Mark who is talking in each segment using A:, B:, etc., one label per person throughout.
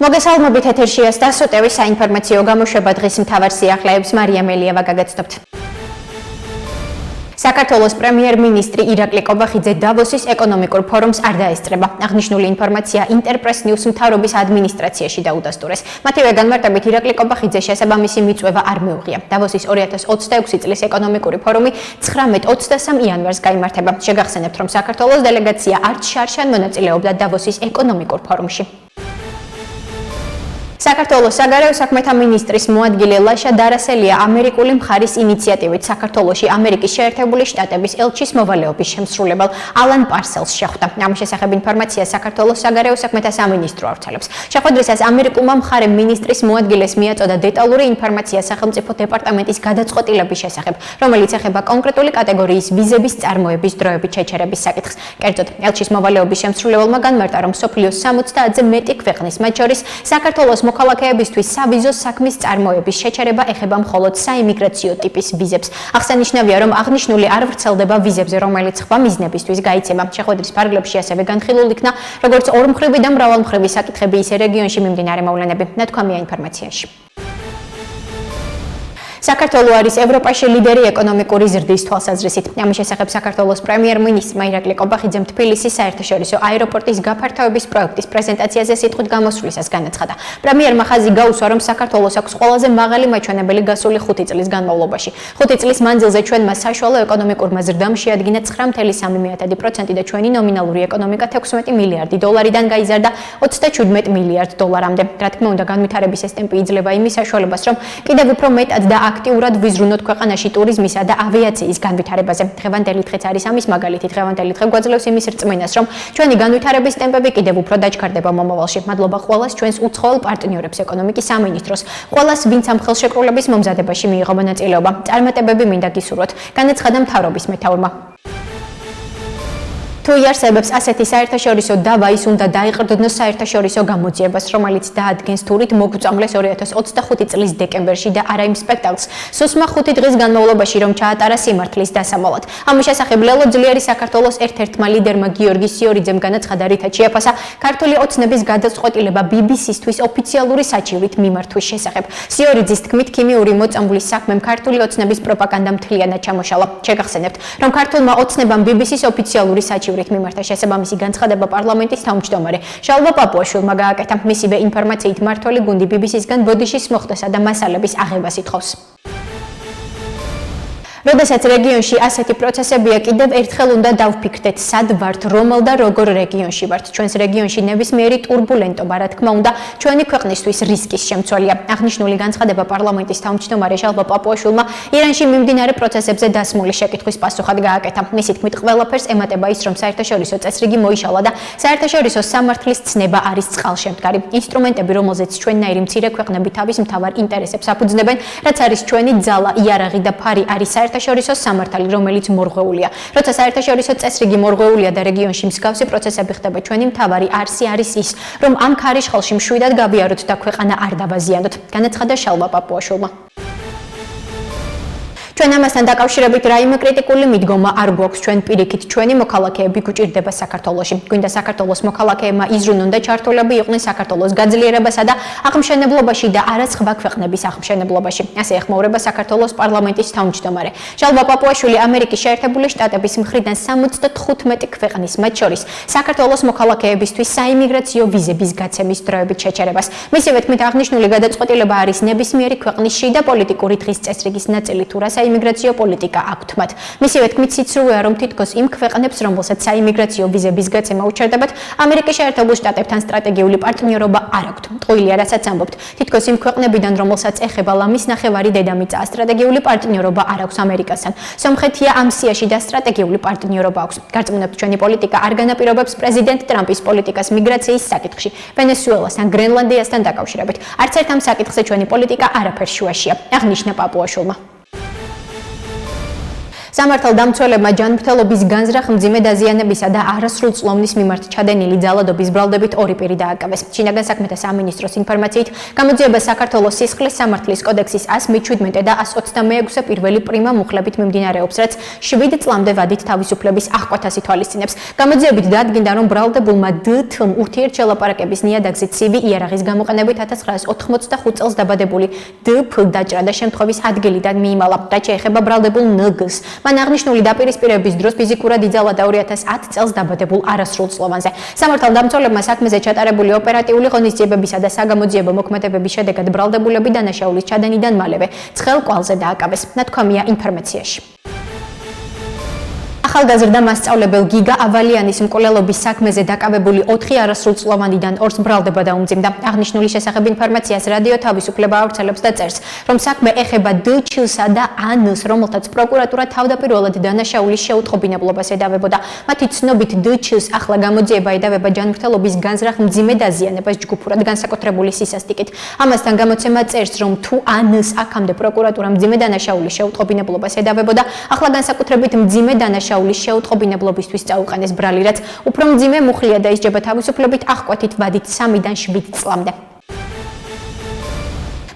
A: მოგესალმებით, ეთერშია სტასოტევის საინფორმაციო გამოშვება დღის მთავარ სიახლეებს მარია მელიევა გაგაცნობთ. საქართველოს პრემიერ-მინისტრი ირაკლი კობახიძე დავოსის ეკონომიკურ ფორუმს არ დაესწრება. აღნიშნული ინფორმაცია ინტერპრეს ნიუს მთავრობის ადმინისტრაციაში დაუდასტურეს. მათივე განმარტებით ირაკლი კობახიძე შესაბამისი მიწვევა არ მეუღია. დავოსის 2026 წლის ეკონომიკური ფორუმი 19-23 იანვარს გაიმართება. შეგახსენებთ, რომ საქართველოს დელეგაცია არც შარშან მონაწილეობდა დავოსის ეკონომიკურ ფორუმში. საქართველოს საგარეო საქმეთა მინისტრის მოადგილე ლაშა დარასელია ამერიკული მხარის ინიციატივით საქართველოში ამერიკის შეერთებული შტატების ელჩის მოვალეობის შემსრულებელ ალან პარსელს შეხვდა. ამის შესახებ ინფორმაცია საქართველოს საგარეო საქმეთა სამინისტრო ავრცელებს. შეხვედრისას ამერიკულმა მხარემ მინისტრის მოადგილეს მიაწოდა დეტალური ინფორმაცია სახელმწიფო დეპარტამენტის გადაწყვეტილების შესახებ, რომელიც ეხება კონკრეტული კატეგორიის ვიზების წარმოების დროებით შეჩერების საკითხს. კერძოდ, ელჩის მოვალეობის შემსრულებელმა განმარტა, რომ მსოფლიოს 60-ზე მეტი ქვეყნის, მათ შორის საქართველოს მოქალაქეებისთვის სავიზო საქმის წარმოების შეჩერება ეხება მხოლოდ საიმიგრაციო ტიპის ვიზებს. აღსანიშნავია, რომ აღნიშნული არ ვრცელდება ვიზებზე, რომელიც სხვა მიზნებისთვის გაიცემა. შეხვედრის ფარგლებში ასევე განხილულ იქნა როგორც ორმხრივი და მრავალმხრივი საკითხები, ისე რეგიონში მიმდინარე მოვლენები. ნათქვამია ინფორმაციაში. საქართველო არის ევროპაში ლიდერი ეკონომიკური ზრდის თვალსაზრისით. ამის შესახებ საქართველოს პრემიერ-მინისტრმა ირაკლი კობახიძემ თბილისის საერთაშორისო აეროპორტის გაფართოების პროექტის პრეზენტაციაზე სიტყვით გამოსვლისას განაცხადა. პრემიერმა ხაზი გაუსვა, რომ საქართველოს აქვს ყველაზე მაღალი მაჩვენებელი გასული 5 წლის განმავლობაში. 5 წლის მანძილზე ჩვენმა საშუალო ეკონომიკურმა ზრდამ შეადგინა 9.3% და ჩვენი ნომინალური ეკონომიკა 16 მილიარდი დოლარიდან გაიზარდა 37 მილიარდ დოლარამდე. რა თქმა უნდა, განვითარების ეს ტემპი იძლევა იმის საშუალებას, რომ კიდევ უფრო მეტად და აქტიურად ვიზრუნოთ ქვეყანაში ტურიზმისა და ავიაციის განვითარებაზე. დღევანდელი დღეც არის ამის მაგალითი. დღევანდელი დღე გვაძლევს იმის რწმენას, რომ ჩვენი განვითარების ტემპები კიდევ უფრო დაჩქარდება მომავალში. მადლობა ყველას ჩვენს უცხოელ პარტნიორებს, ეკონომიკის სამინისტროს, ყველას, ვინც ამ ხელშეკრულების მომზადებაში მიიღო მონაწილეობა. წარმატებები მინდა გისურვოთ, განაცხადა მთავრობის მეთაურმა. თუ იარსებებს ასეთი საერთაშორისო დავა, ის უნდა დაიყრდნოს საერთაშორისო გამოძიებას, რომელიც დაადგენს თურით მოგწამლეს 2025 წლის დეკემბერში და არა იმ სპექტაკლს სუსმა 5 დღის განმავლობაში, რომ ჩაატარა სიმართლის დასამალად. ამის შესახებ ლელო ძლიერი საქართველოს ერთ-ერთმა ლიდერმა გიორგი სიორიძემ განაცხადა რითაც შეაფასა ქართული ოცნების გადაწყვეტილება BBC-თვის ოფიციალური საჩივრით მიმართვის შესახებ. სიორიძის თქმით, ქიმიური მოწამვლის საქმემ ქართული ოცნების პროპაგანდა მთლიანად ჩამოშალა. შეგახსენებთ, რომ ქართულმა ოცნებამ BBC-ს ოფიციალური საჩივრი მიმართა შესაბამისი განცხადება პარლამენტის თავმჯდომარე შალვა პაპუაშვილმა გააკეთა. მისივე ინფორმაციით მმართველი გუნდი BBC-სგან ბოდიშის მოხდასა და მასალების აღებას ითხოვს. როდესაც რეგიონში ასეთი პროცესებია, კიდევ ერთხელ უნდა დავფიქრდეთ, სად ვართ, რომელ და როგორ რეგიონში ვართ. ჩვენს რეგიონში ნებისმიერი ტურბულენტობა, რა თქმა უნდა, ჩვენი ქვეყნისთვის რისკის შემცველია. აღნიშნული განცხადება პარლამენტის თავმჯდომარე შალვა პაპუაშვილმა ირანში მიმდინარე პროცესებზე დასმული შეკითხვის პასუხად გააკეთა. მისი თქმით, ყველაფერს ემატება ის, რომ საერთაშორისო წესრიგი მოიშალა და საერთაშორისო სამართლის ცნება არის წყალშემდგარი. ინსტრუმენტები, რომელზეც ჩვენნაირი მცირე ქვეყნები თავის მთავარ ინტერესებს აფუძნებენ, რაც არის ჩვენი ძალა, იარაღი და ფარი, არის საერთაშორისო სამართალი, რომელიც მორღვეულია. როცა საერთაშორისო წესრიგი მორღვეულია და რეგიონში მსგავსი პროცესები ხდება, ჩვენი მთავარი არსი არის ის, რომ ამ ქარიშხალში მშვიდად გავიაროთ და ქვეყანა არ დავაზიანოთ, განაცხადა შალვა პაპუაშვილმა. ჩვენ ამასთან დაკავშირებით რაიმე კრიტიკული მიდგომა არ გვაქვს. ჩვენ პირიქით ჩვენი მოქალაქეები გვჭირდება საქართველოში. გვინდა საქართველოს მოქალაქეებმა იზრუნონ და ჩართულები იყვნენ საქართველოს გაძლიერებასა და აღმშენებლობაში და არა სხვა ქვეყნების აღმშენებლობაში. ასე ეხმაურება საქართველოს პარლამენტის თავმჯდომარე. შალვა პაპუაშვილი ამერიკის შეერთებული შტატების მხრიდან 75 ქვეყნის, მათ შორის საქართველოს მოქალაქეებისთვის საიმიგრაციო ვიზების გაცემის დროებით შეჩერებას. მისივე თქმით, აღნიშნული გადაწყვეტილება არის ნებისმიერი ქვეყნის შიდა პოლიტიკური დღის წესრიგის ნაწილი თუ რა საიმიგრაციო პოლიტიკა აქვთ მათ. მისივე თქმით, სიცრუეა, რომ თითქოს იმ ქვეყნებს, რომელსაც საიმიგრაციო ვიზების გაცემა უჩერდებათ, ამერიკის შეერთებულ შტატებთან სტრატეგიული პარტნიორობა არ აქვთ. ტყუილია, რასაც ამბობთ, თითქოს იმ ქვეყნებიდან, რომელსაც ეხება ლამის ნახევარი დედამიწა, სტრატეგიული პარტნიორობა არ აქვს ამერიკასთან. სომხეთია ამ სიაში და სტრატეგიული პარტნიორობა აქვს. გარწმუნებთ, ჩვენი პოლიტიკა არ განაპირობებს პრეზიდენტ ტრამპის პოლიტიკას მიგრაციის საკითხში, ვენესუელასთან, გრენლანდიასთან დაკავშირებით. არც ერთ ამ საკითხზე ჩვენი პოლიტიკა არაფერ შუაშია, აღნიშნა პაპუაშვილმა. სამართალდამცველებმა ჯანმრთელობის განზრახ, მძიმე დაზიანებისა და არასრულწლოვნის მიმართ ჩადენილი ძალადობის ბრალდებით ორი პირი დააკავეს. შინაგან საქმეთა სამინისტროს ინფორმაციით, გამოძიება საქართველოს სისხლის სამართლის კოდექსის 117 და 126 პირველი პრიმა მუხლებით მიმდინარეობს, რაც 7 წლამდე ვადით თავისუფლების აღკვეთას ითვალისწინებს. გამოძიებით დადგინდა, რომ ბრალდებულმა დ.თ.მ ურთიერთშელაპარაკების ნიადაგზე ცივი იარაღის გამოყენებით 1985 წელს დაბადებული დ.ფ. დაჭრა და შემთხვევის ადგილიდან მიიმალა. რაც შეეხება ბრალდებულ ნ.გ.-ს. მან აღნიშნული დაპირისპირების დროს ფიზიკურად იძალა და 2010 წელს დაბადებულ არასრულწლოვანზე. სამართალდამცველებმა საქმეზე ჩატარებული ოპერატიული ღონისძიებებისა და საგამოძიებო მოქმედებების შედეგად ბრალდებულები დანაშაულის ჩადენიდან მალევე ცხელ კვალზე დააკავეს. ნათქვამია ინფორმაციაში. ახალგაზრდა მასწავლებელ გიგა ავალიანის მკვლელობის საქმეზე დაკავებული 4 არასრულწლოვანიდან 2-ს ბრალდება დაუმძიმდა. აღნიშნული შესახებ ინფორმაციას რადიო თავისუფლება ავრცელებს და წერს, რომ საქმე ეხება დ.ჩ.-სა და ა.ნ.-ს, რომელთაც პროკურატურა თავდაპირველად დანაშაულის შეუტყობინებლობას ედავებოდა. მათი ცნობით დ.ჩ.-ს ახლა გამოძიება ედავება ჯანმრთელობის განზრახ, მძიმე დაზიანებას ჯგუფურად განსაკუთრებული სისასტიკით. ამასთან გამოცემა წერს, რომ თუ ა.ნ.-ს აქამდე პროკურატურა მძიმე დანაშაულის შეუტყობინებლობას ედავებოდა, ახლა განსაკუთრებით მძიმე დანაშაულის შეუტყობინებლობისთვის წაუყენეს ბრალი, რაც უფრო მძიმე მუხლია და ისჯება თავისუფლებით აღკვეთით ვადით 3-დან 7 წლამდე.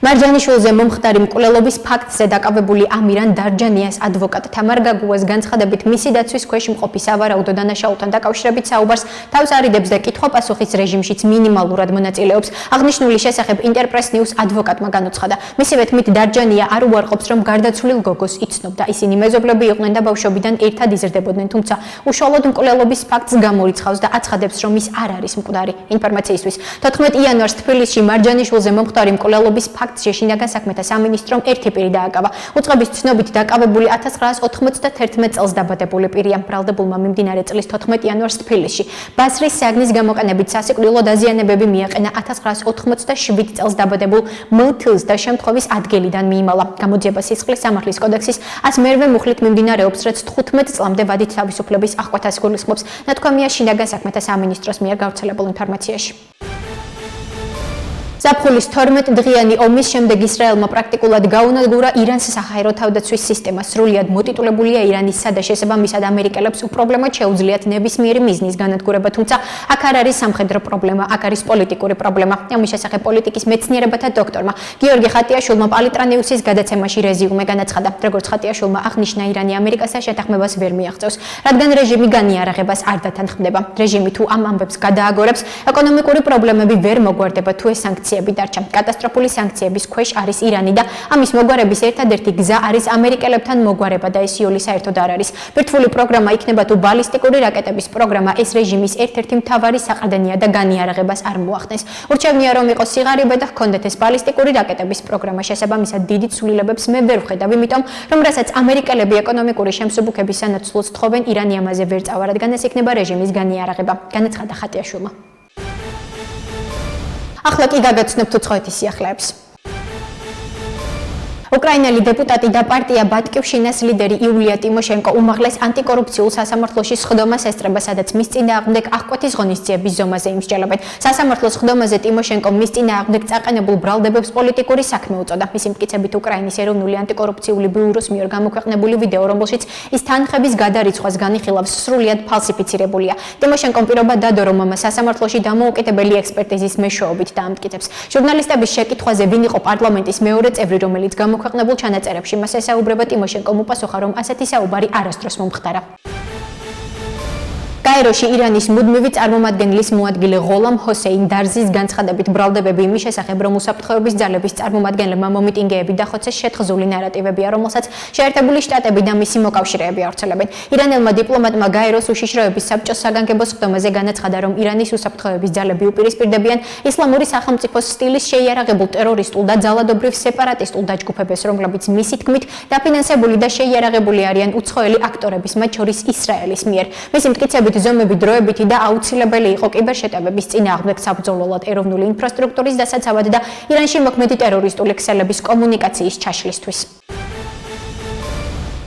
A: მარჯანიშვილზე მომხდარი მკვლელობის ფაქტზე დაკავებული ამირან დარჯანიას ადვოკატ თამარ გაგუას განცხადებით მისი დაცვის ქვეშ მყოფი სავარაუდო დანაშაულთან დაკავშირებით საუბარს თავს არიდებს და კითხვა-პასუხის რეჟიმშიც მინიმალურად მონაწილეობს. აღნიშნული შესახებ ინტერპრეს ნიუს ადვოკატმა განუცხადა. მისივე თქმით, დარჯანია არ უარყოფს, რომ გარდაცვლილ გოგოს იცნობდა. ისინი მეზობლები იყვნენ და ბავშვობიდან ერთად იზრდებოდნენ, თუმცა უშუალოდ მკვლელობის ფაქტს გამორიცხავს და აცხადებს, რომ ის არ არის მკვდარი. ინფორმაციისთვის 14 იანვარს თბილისში მარჯანიშვილზე მომხდარი მკვლელობის შინაგან საქმეთა სამინისტრომ ერთი პირი დააკავა. უწყების ცნობით დაკავებული 1991 წელს დაბადებული პირია. ბრალდებულმა მიმდინარე წლის 14 იანვარს თბილისში ბასრის საგნის გამოყენებით სასიკვდილო დაზიანებები მიაყენა 1987 წელს დაბადებულ მ.თ.-ს და შემთხვევის ადგილიდან მიიმალა. გამოძიება სისხლის სამართლის კოდექსის 108 მუხლით მიმდინარეობს, რაც 15 წლამდე ვადით თავისუფლების აღკვეთას გულისხმობს. ნათქვამია შინაგან საქმეთა სამინისტროს მიერ გავრცელებულ ინფორმაციაში. ზაფხულის 12 დღიანი ომის შემდეგ ისრაელმა პრაქტიკულად გაუნადგურა ირანს საჰაერო თავდაცვის სისტემა. სრულიად მოტიტულებულია ირანის სადა შესაბამისად ამერიკელებს უპრობლემოდ შეუძლიათ ნებისმიერი მიზნის განადგურება, თუმცა აქ არ არის სამხედრო პრობლემა, აქ არის პოლიტიკური პრობლემა. ამის შესახებ პოლიტიკის მეცნიერებათა დოქტორმა გიორგი ხატიაშვილმა პალიტრანიუსის გადაცემაში რეზიუმე განაცხადა. როგორც ხატიაშვილმა აღნიშნა, ირანი ამერიკასთან შეთანხმებას ვერ მიაღწევს, რადგან რეჟიმი განიარაღებას არ დათანხმდება. რეჟიმი თუ ამ ამბებს გადააგორებს, ეკონომიკური პრობლემები ვერ მოგვარდება თუ ეს სანქციები დარჩა. კატასტროფული სანქციების ქვეშ არის ირანი და ამის მოგვარების ერთადერთი გზა არის ამერიკელებთან მოგვარება და ეს იოლი საერთოდ არ არის. ბირთვული პროგრამა იქნება თუ ბალისტიკური რაკეტების პროგრამა, ეს რეჟიმის ერთ-ერთი მთავარი საყრდენია და განიარაღებას არ მოახდენს. ურჩევნია, რომ იყოს სიღარიბე და ჰქონდეთ ეს ბალისტიკური რაკეტების პროგრამა. შესაბამისად დიდი ცვლილებებს მე ვერ ვხედავ, იმიტომ რომ რასაც ამერიკელები ეკონომიკური შემსუბუქების სანაცვლოდ თხოვენ, ირანი ამაზე ვერ წავა, რადგან ეს იქნება რეჟიმის განიარაღება. განაცხადა ხატიაშვილმა. ახლა კი გაგაცნობთ უცხოეთის სიახლეებს. უკრაინელი დეპუტატი და პარტია ბატკივშინას ლიდერი იულია ტიმოშენკო უმაღლეს ანტიკორუფციულ სასამართლოში სხდომას ესწრება, სადაც მის წინააღმდეგ აღკვეთის ღონისძიების ზომაზე იმსჯელობენ. სასამართლოს სხდომაზე ტიმოშენკო მის წინააღმდეგ წაყენებულ ბრალდებებს პოლიტიკური საქმე უწოდა. მისი მტკიცებით უკრაინის ეროვნული ანტიკორუფციული ბიუროს მიერ გამოქვეყნებული ვიდეო, რომელშიც ის თანხების გადარიცხვას განიხილავს, სრულიად ფალსიფიცირებულია. ტიმოშენკომ პირობა დადო, რომ ამ სასამართლოში დამოუკიდებელი ექსპერტიზის მეშვეობით დაამტკიცებს. ჟურნალისტების შეკითხვაზე, ვინ იყო პარლამენტის მეორე წევრი, რომელიც გამოქვეყნებულ ჩანაწერებში მას ესაუბრება, ტიმოშენკომ უპასუხა, რომ ასეთი საუბარი არასდროს მომხდარა. კაიროში ირანის მუდმივი წარმომადგენლის მოადგილე ღოლამ ჰოსეინ დარზის განცხადებით ბრალდებები იმის შესახებ, რომ უსაფრთხოების ძალების წარმომადგენლებმა მომიტინგეები დახოცეს შეთხზული ნარატივებია, რომელსაც შეერთებული შტატები და მისი მოკავშირეები ავრცელებენ. ირანელმა დიპლომატმა გაეროს უშიშროების საბჭოს საგანგებო სხდომაზე განაცხადა, რომ ირანის უსაფრთხოების ძალები უპირისპირდებიან ისლამური სახელმწიფოს სტილის შეიარაღებულ ტერორისტულ და ძალადობრივ სეპარატისტულ დაჯგუფებებს, რომლებიც მისი თქმით დაფინანსებული და შეიარაღებული არიან უცხოელი აქტორების, მათ შორის ისრაელის მიერ. მისი მტკიცებით ზომები დროებითი და აუცილებელი იყო კიბერშეტევების წინააღმდეგ საბრძოლველად ეროვნული ინფრასტრუქტურის დასაცავად და ირანში მოქმედი ტერორისტული ქსელების კომუნიკაციის ჩაშლისთვის.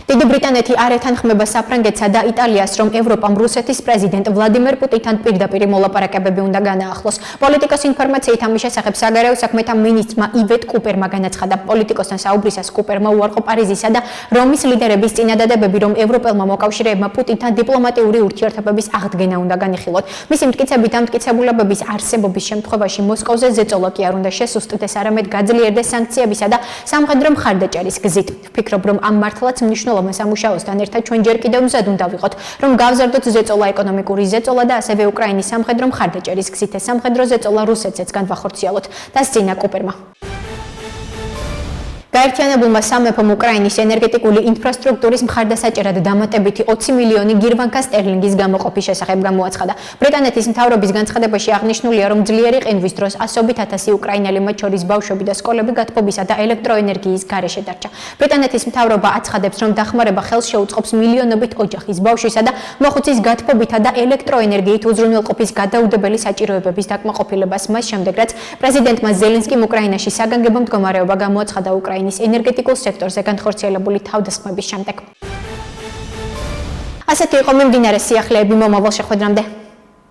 A: დიდი ბრიტანეთი არ ეთანხმება საფრანგეთსა და იტალიას, რომ ევროპამ რუსეთის პრეზიდენტ ვლადიმერ პუტინთან პირდაპირ მოლაპარაკებები უნდა განაახლოს. პოლიტიკოს ინფორმაციით ამის შესახებ საგარეო საქმეთა მინისტრმა ივეტ კუპერმა განაცხადა. პოლიტიკოსთან საუბრისას კუპერმა უარყო პარიზისა და რომის ლიდერების წინადადებები, რომ ევროპელმა მოკავშირეებმა პუტინთან დიპლომატიური ურთიერთობების აღდგენა უნდა განიხილოთ. მისი მტკიცებით ამ მტკიცებულებების არსებობის შემთხვევაში მოსკოვზე ზეწოლა კი არ უნდა შესუსტდეს, არამედ გაძლიერდეს სანქციებისა და სამხედრო მხარდაჭერის გზით. ვფიქრობ, რომ ამ მართლაც მნიშვნელოვან სამუშაოსთან ერთად ჩვენ ჯერ კიდევ მზად უნდა ვიყოთ, რომ გავზარდოთ ზეწოლა ეკონომიკური ზეწოლა და ასევე უკრაინის სამხედრო მხარდაჭერის გზით ეს სამხედრო ზეწოლა რუსეთსაც განვახორციელოთ. დასძინა კუპერმა. გაერთიანებულმა სამეფომ უკრაინის ენერგეტიკული ინფრასტრუქტურის მხარდასაჭერად დამატებითი 20 მილიონი გირვანკა სტერლინგის გამოყოფის შესახებ გამოაცხადა. ბრიტანეთის მთავრობის განცხადებაში აღნიშნულია, რომ ძლიერი ყინვის დროს ასობით ათასი უკრაინელი, მათ შორის ბავშვები და სკოლები გათბობისა და ელექტროენერგიის გარეშე დარჩა. ბრიტანეთის მთავრობა აცხადებს, რომ დახმარება ხელს შეუწყობს მილიონობით ოჯახის, ბავშვისა და მოხუცის გათბობითა და ელექტროენერგიით უზრუნველყოფის გადაუდებელი საჭიროებების დაკმაყოფილებას მას შემდეგ, რაც პრეზიდენტმა ზელენსკიმ უკრაინაში საგანგებო მდგომარეობა გამოაცხადა უკრაინის ენერგეტიკულ სექტორზე განხორციელებული თავდასხმების შემდეგ. ასეთი იყო მიმდინარე სიახლეები მომავალ შეხვედრამდე.